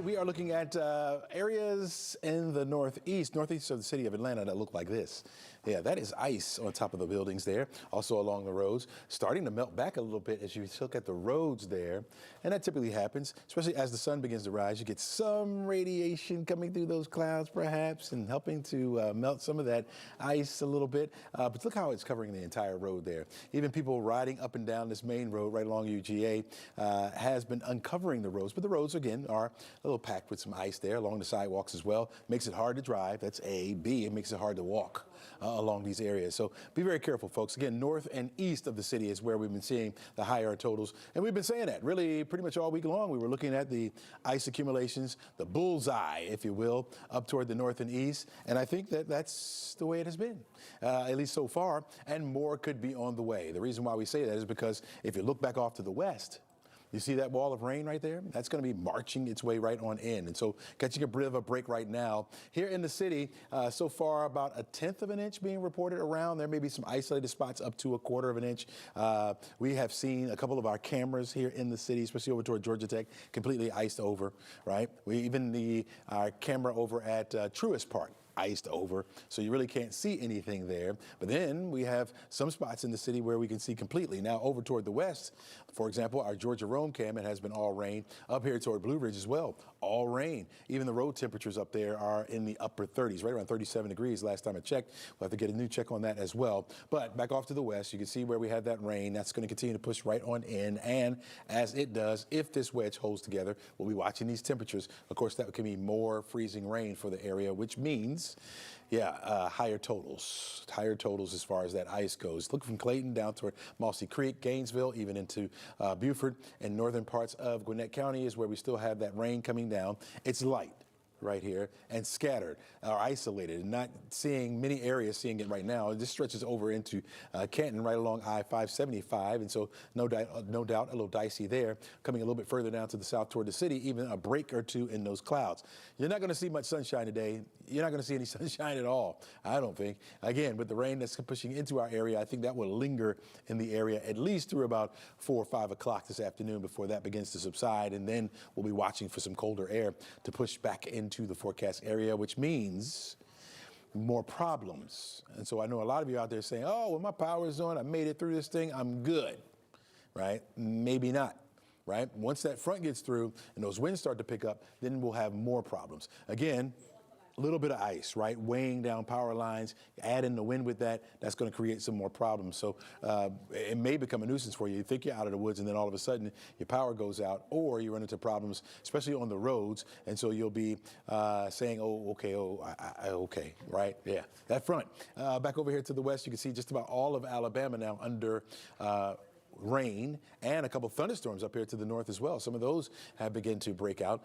right, we are looking at areas in the northeast of the city of Atlanta that look like this. Yeah, that is ice on top of the buildings there, also along the roads, starting to melt back a little bit as you look at the roads there. And that typically happens, especially as the sun begins to rise. You get some radiation coming through those clouds, perhaps, and helping to melt some of that ice a little bit. But look how it's covering the entire road there. Even people riding up and down this main road right along UGA has been uncovering the roads. But the roads, again, are a little packed with some ice there along the sidewalks as well. Makes it hard to drive. That's A. B, it makes it hard to walk along these areas. So be very careful, folks. Again, north and east of the city is where we've been seeing the higher totals. And we've been saying that really pretty much all week long. We were looking at the ice accumulations, the bullseye, if you will, up toward the north and east. And I think that that's the way it has been, at least so far. And more could be on the way. The reason why we say that is because if you look back off to the west, you see that wall of rain right there? That's going to be marching its way right on in. And so catching a bit of a break right now. Here in the city, so far about 1/10 of an inch being reported around. There may be some isolated spots up to 1/4 of an inch. We have seen a couple of our cameras here in the city, especially over toward Georgia Tech, completely iced over, right? Our camera over at Truist Park, iced over, so you really can't see anything there. But then we have some spots in the city where we can see completely. Now over toward the west, for example, our Georgia Rome cam, it has been all rain. Up here toward Blue Ridge as well, all rain. Even the road temperatures up there are in the upper 30s, right around 37 degrees last time I checked. We'll have to get a new check on that as well. But back off to the west, you can see where we have that rain. That's going to continue to push right on in. And as it does, if this wedge holds together, we'll be watching these temperatures. Of course, that can be more freezing rain for the area, which means higher totals as far as that ice goes. Look from Clayton down toward Mossy Creek, Gainesville, even into Beaufort, and northern parts of Gwinnett County is where we still have that rain coming down. It's light right here and scattered or isolated, and not seeing many areas seeing it right now. This stretches over into Canton right along I-575, and so no doubt a little dicey there. Coming a little bit further down to the south toward the city, even a break or two in those clouds. You're not going to see much sunshine today. You're not going to see any sunshine at all, I don't think. Again, with the rain that's pushing into our area, I think that will linger in the area at least through about 4 or 5 o'clock this afternoon before that begins to subside, and then we'll be watching for some colder air to push back into the forecast area, which means more problems. And so I know a lot of you out there saying, oh, well, my power is on, I made it through this thing, I'm good, right? Maybe not, right? Once that front gets through and those winds start to pick up, then we'll have more problems. Again, a little bit of ice, right? Weighing down power lines, add in the wind with that, that's going to create some more problems. So it may become a nuisance for you. You think you're out of the woods and then all of a sudden your power goes out, or you run into problems, especially on the roads. And so you'll be saying, oh, okay, okay, right? Yeah, that front. Back over here to the west, you can see just about all of Alabama now under rain, and a couple thunderstorms up here to the north as well. Some of those have begun to break out.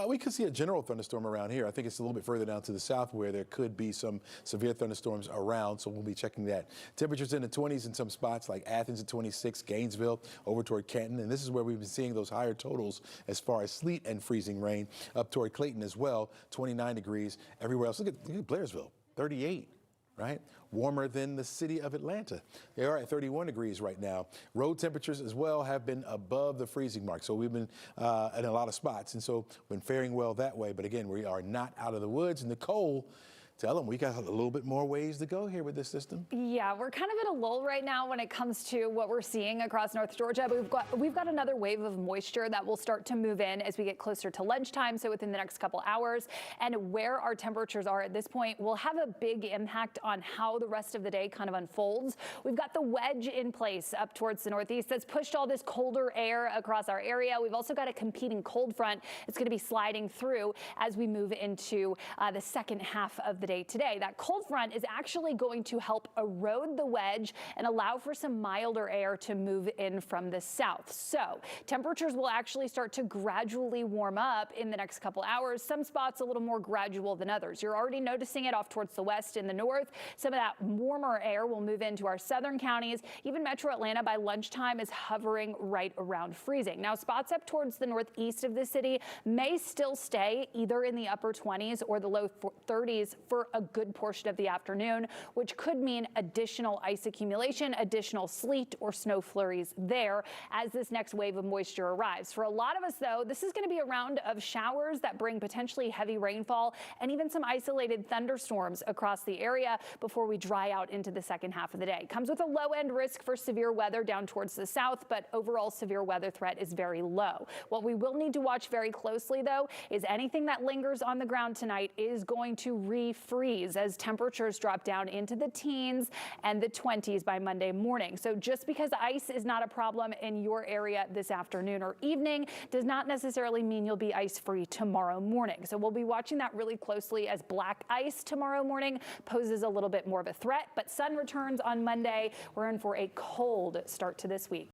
We could see a general thunderstorm around here. I think it's a little bit further down to the south where there could be some severe thunderstorms around, so we'll be checking that. Temperatures in the 20s in some spots like Athens at 26, Gainesville over toward Canton, and this is where we've been seeing those higher totals as far as sleet and freezing rain. Up toward Clayton as well, 29 degrees. Everywhere else, look at Blairsville, 38. Right? Warmer than the city of Atlanta. They are at 31 degrees right now. Road temperatures as well have been above the freezing mark. So we've been in a lot of spots, and so been faring well that way. But again, we are not out of the woods. Nicole, tell them we got a little bit more ways to go here with this system. Yeah, we're kind of in a lull right now when it comes to what we're seeing across North Georgia. But we've got another wave of moisture that will start to move in as we get closer to lunchtime, so within the next couple hours. And where our temperatures are at this point will have a big impact on how the rest of the day kind of unfolds. We've got the wedge in place up towards the northeast that's pushed all this colder air across our area. We've also got a competing cold front. It's going to be sliding through as we move into the second half of the day today. That cold front is actually going to help erode the wedge and allow for some milder air to move in from the south. So temperatures will actually start to gradually warm up in the next couple hours. Some spots a little more gradual than others. You're already noticing it off towards the west and the north. Some of that warmer air will move into our southern counties. Even Metro Atlanta by lunchtime is hovering right around freezing. Now spots up towards the northeast of the city may still stay either in the upper 20s or the low 30s for for a good portion of the afternoon, which could mean additional ice accumulation, additional sleet or snow flurries there as this next wave of moisture arrives. For a lot of us, though, this is going to be a round of showers that bring potentially heavy rainfall and even some isolated thunderstorms across the area before we dry out into the second half of the day. Comes with a low end risk for severe weather down towards the south, but overall severe weather threat is very low. What we will need to watch very closely, though, is anything that lingers on the ground tonight is going to refreeze as temperatures drop down into the teens and the 20s by Monday morning. So just because ice is not a problem in your area this afternoon or evening does not necessarily mean you'll be ice free tomorrow morning. So we'll be watching that really closely as black ice tomorrow morning poses a little bit more of a threat, but sun returns on Monday. We're in for a cold start to this week.